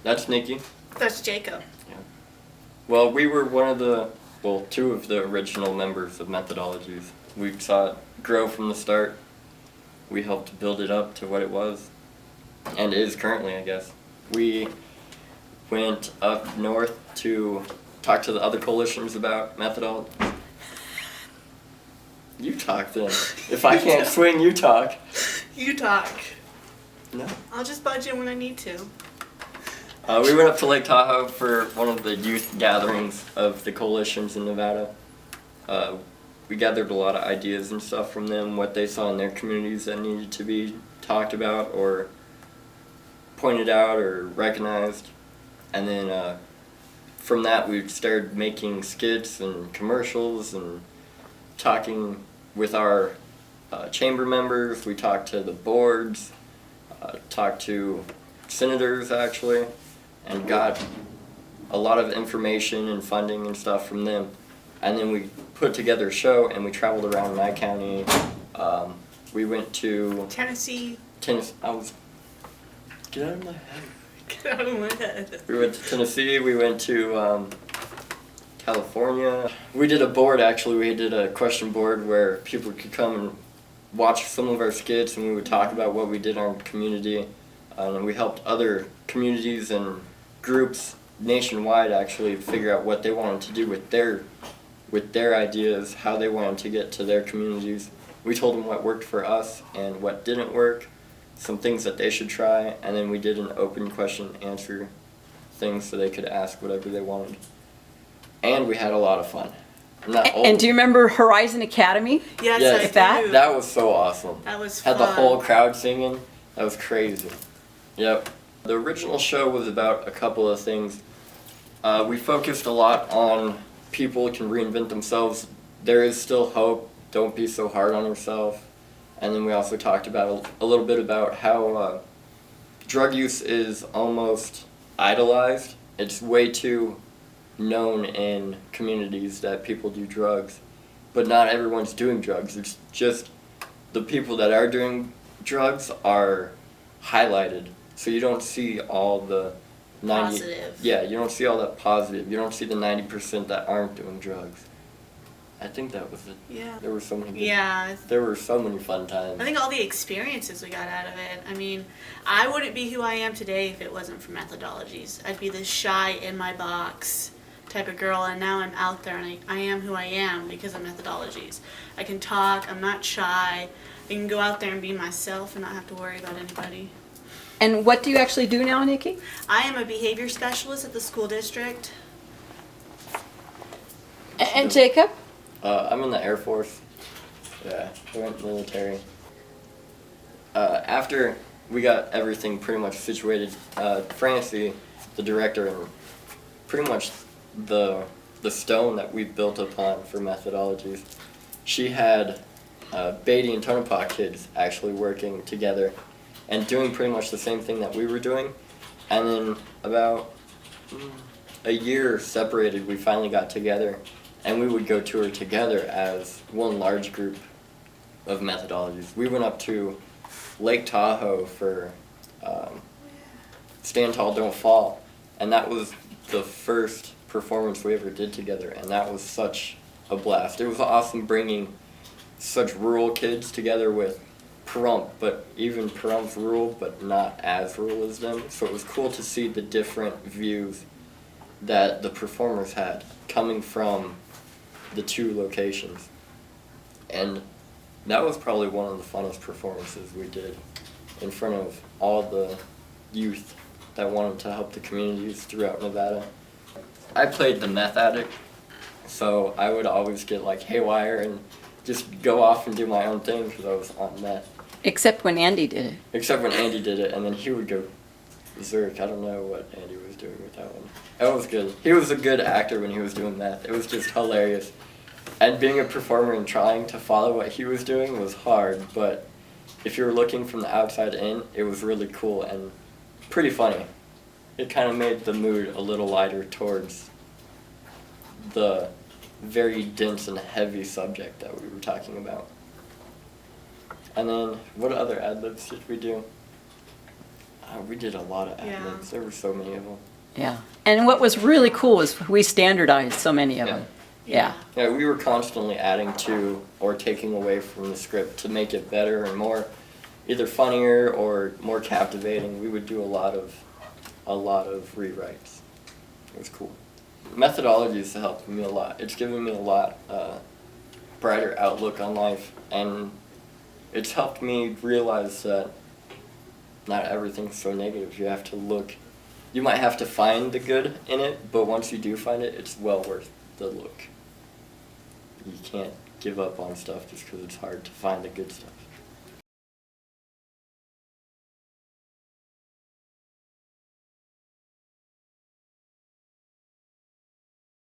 That's Nikki. That's Jacob. Yeah. Well, we were two of the original members of Methodologies. We saw it grow from the start. We helped build it up to what it was, and is currently, I guess. We went up north to talk to the other coalitions about methodology. You talk then. If I can't swing, you talk. You talk. No. I'll just budge in when I need to. We went up to Lake Tahoe for one of the youth gatherings of the coalitions in Nevada. We gathered a lot of ideas and stuff from them, what they saw in their communities that needed to be talked about or pointed out or recognized. And then from that we started making skits and commercials and talking with our chamber members. We talked to the boards, talked to senators actually, and got a lot of information and funding and stuff from them. And then we put together a show and we traveled around Nye County. We went to Tennessee. Get out of my head. Get out of my head. We went to Tennessee, we went to California. We did a board actually, we did a question board where people could come and watch some of our skits and we would talk about what we did in our community. And we helped other communities and groups nationwide actually figure out what they wanted to do with their ideas, how they wanted to get to their communities. We told them what worked for us and what didn't work, some things that they should try, and then we did an open question answer thing so they could ask whatever they wanted. And we had a lot of fun. And do you remember Horizon Academy? Yes, I do. That was so awesome. That was fun. Had the whole crowd singing. That was crazy. Yep. The original show was about a couple of things. We focused a lot on people can reinvent themselves. There is still hope. Don't be so hard on yourself. And then we also talked about a little bit about how drug use is almost idolized. It's way too known in communities that people do drugs, but not everyone's doing drugs. It's just the people that are doing drugs are highlighted, so you don't see all the 90. Positive. Yeah, you don't see all that positive. You don't see the 90% that aren't doing drugs. I think that was it. Yeah. There were so many. There were so many fun times. I think all the experiences we got out of it. I mean, I wouldn't be who I am today if it wasn't for Methodologies. I'd be this shy in my box type of girl, and now I'm out there and I am who I am because of Methodologies. I can talk, I'm not shy, I can go out there and be myself and not have to worry about anybody. And what do you actually do now, Nikki? I am a behavior specialist at the school district. And Jacob? I'm in the Air Force. Yeah, I went military. After we got everything pretty much situated, Francie, the director, and pretty much the stone that we built upon for Methodologies, she had Beatty and Tonopah kids actually working together and doing pretty much the same thing that we were doing. And then about a year separated, we finally got together and we would go tour together as one large group of Methodologies. We went up to Lake Tahoe for Stand Tall, Don't Fall, and that was the first performance we ever did together, and that was such a blast. It was awesome bringing such rural kids together with Pahrump, but even Pahrump's rural, but not as rural as them. So it was cool to see the different views that the performers had coming from the two locations. And that was probably one of the funnest performances we did in front of all the youth that wanted to help the communities throughout Nevada. I played the meth addict, so I would always get like haywire and just go off and do my own thing because I was on meth. Except when Andy did it. Except when Andy did it, and then he would go berserk. I don't know what Andy was doing with that one. That was good. He was a good actor when he was doing meth. It was just hilarious. And being a performer and trying to follow what he was doing was hard, but if you were looking from the outside in, it was really cool and pretty funny. It kind of made the mood a little lighter towards the very dense and heavy subject that we were talking about. And then, what other ad-libs did we do? We did a lot of Yeah. admins. There were so many of them. Yeah. And what was really cool is we standardized so many of them. Yeah. Yeah, we were constantly adding to or taking away from the script to make it better and more, either funnier or more captivating. We would do a lot of rewrites. It was cool. Methodology has helped me a lot. It's given me a lot brighter outlook on life, and it's helped me realize that not everything's so negative. You have to look. You might have to find the good in it, but once you do find it, it's well worth the look. You can't give up on stuff just because it's hard to find the good stuff.